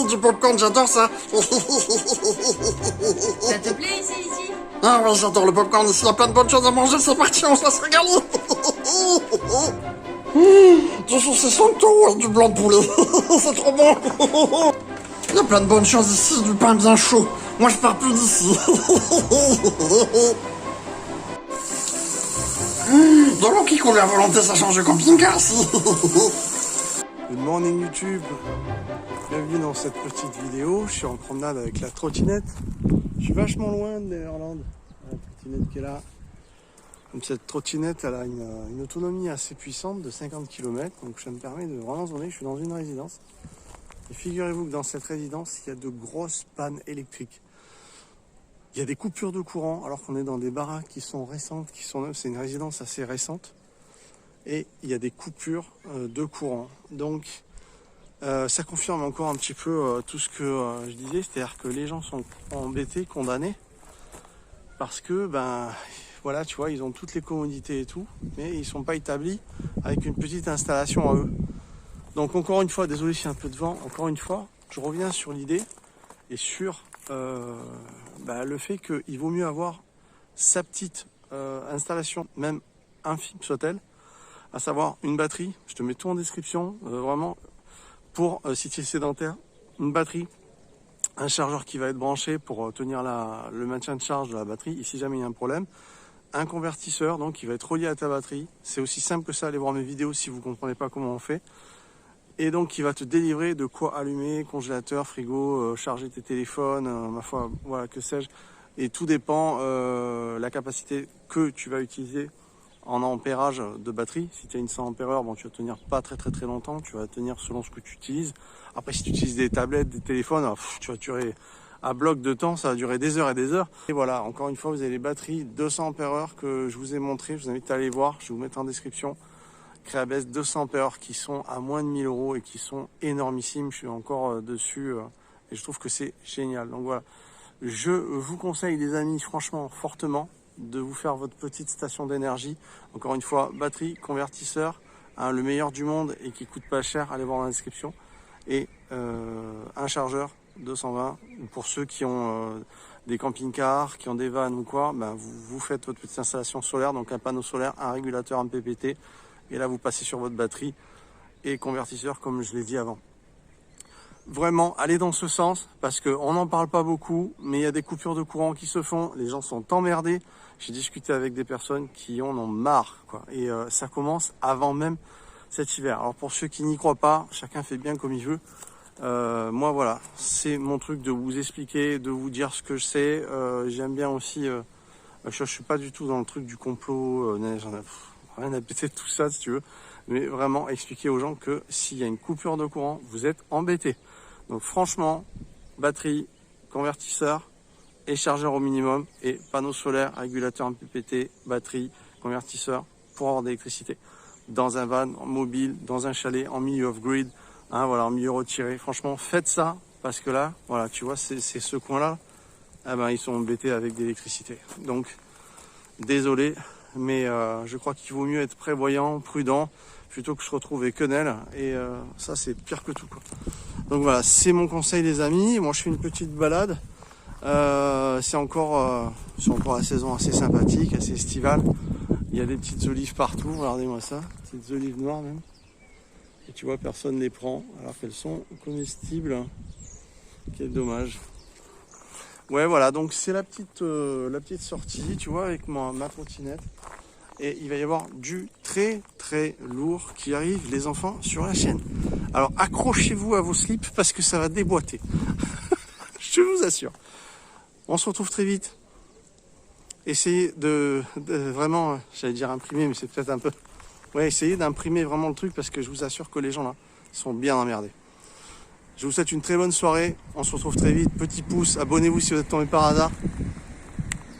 Du popcorn, j'adore ça. Ça te plaît ici? Ah ouais, j'adore le popcorn ici, il y a plein de bonnes choses à manger, c'est parti, on se laisse régaler. Du saucisson sancto et du blanc de poulet, c'est trop bon. Il y a plein de bonnes choses ici, du pain bien chaud. Moi je pars plus d'ici. De l'eau qui coule à volonté, ça change de camping-car ici. Good morning YouTube, bienvenue dans cette petite vidéo. Je suis en promenade avec la trottinette. Je suis vachement loin de Néerlande, la trottinette qui est là. Comme cette trottinette, elle a une autonomie assez puissante de 50 km, donc ça me permet de vraiment zoner. Je suis dans une résidence. Et figurez-vous que dans cette résidence, il y a de grosses pannes électriques. Il y a des coupures de courant alors qu'on est dans des baraques qui sont récentes, qui sont neuves. C'est une résidence assez récente. Et il y a des coupures de courant. Donc ça confirme encore un petit peu tout ce que je disais, c'est-à-dire que les gens sont embêtés, condamnés, parce que voilà, tu vois, ils ont toutes les commodités et tout, mais ils sont pas établis avec une petite installation à eux. Donc encore une fois, désolé s'il y a un peu de vent, encore une fois, je reviens sur l'idée et sur le fait qu'il vaut mieux avoir sa petite installation, même infime soit-elle, à savoir une batterie. Je te mets tout en description, vraiment, pour si tu es sédentaire, une batterie, un chargeur qui va être branché pour tenir le maintien de charge de la batterie, et si jamais il y a un problème, un convertisseur donc qui va être relié à ta batterie. C'est aussi simple que ça, allez voir mes vidéos si vous ne comprenez pas comment on fait. Et donc qui va te délivrer de quoi allumer, congélateur, frigo, charger tes téléphones, ma foi, voilà, que sais-je. Et tout dépend la capacité que tu vas utiliser en ampérage de batterie. Si tu as une 100 ampères, bon, tu vas tenir pas très longtemps, tu vas tenir selon ce que tu utilises. Après, si tu utilises des tablettes, des téléphones, tu vas durer à bloc de temps, ça va durer des heures et des heures. Et voilà, encore une fois, vous avez les batteries 200 ampères que je vous ai montré, je vous invite à aller voir, je vais vous mettre en description. Creabest 200 ampères qui sont à moins de 1000 € et qui sont énormissimes. Je suis encore dessus et je trouve que c'est génial. Donc voilà, je vous conseille les amis, franchement, fortement, de vous faire votre petite station d'énergie. Encore une fois, batterie, convertisseur, le meilleur du monde et qui coûte pas cher, allez voir dans la description. Et un chargeur 220 pour ceux qui ont des camping-cars, qui ont des vannes ou quoi, vous faites votre petite installation solaire, donc un panneau solaire, un régulateur MPPT. Et là, vous passez sur votre batterie et convertisseur, comme je l'ai dit avant. Vraiment, allez dans ce sens, parce qu'on n'en parle pas beaucoup, mais il y a des coupures de courant qui se font, les gens sont emmerdés. J'ai discuté avec des personnes qui en ont marre, quoi. Et ça commence avant même cet hiver. Alors pour ceux qui n'y croient pas, chacun fait bien comme il veut. Moi, voilà, c'est mon truc de vous expliquer, de vous dire ce que je sais. J'aime bien aussi, je suis pas du tout dans le truc du complot, j'en ai rien à péter de tout ça si tu veux, mais vraiment expliquer aux gens que s'il y a une coupure de courant, vous êtes embêtés. Donc franchement, batterie, convertisseur et chargeur au minimum, et panneau solaire, régulateur MPPT, batterie, convertisseur pour avoir de l'électricité. Dans un van mobile, dans un chalet, en milieu off-grid, voilà, en milieu retiré. Franchement, faites ça, parce que là, voilà, tu vois, c'est ce coin-là, ils sont embêtés avec de l'électricité. Donc, désolé. Mais je crois qu'il vaut mieux être prévoyant, prudent, plutôt que se retrouver quenelle. Et ça, c'est pire que tout, quoi. Donc voilà, c'est mon conseil, les amis. Moi, je fais une petite balade. C'est encore la saison assez sympathique, assez estivale. Il y a des petites olives partout. Regardez-moi ça, petites olives noires même. Et tu vois, personne ne les prend, alors qu'elles sont comestibles. Quel dommage. Ouais, voilà, donc c'est la petite sortie, tu vois, avec ma trottinette. Et il va y avoir du très lourd qui arrive, les enfants, sur la chaîne. Alors accrochez-vous à vos slips parce que ça va déboîter. Je vous assure. On se retrouve très vite. Essayez de vraiment, j'allais dire imprimer, mais c'est peut-être un peu... Ouais, essayez d'imprimer vraiment le truc parce que je vous assure que les gens là sont bien emmerdés. Je vous souhaite une très bonne soirée. On se retrouve très vite. Petit pouce, abonnez-vous si vous êtes tombé par hasard.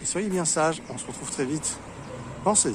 Et soyez bien sages. On se retrouve très vite. Pensez-y.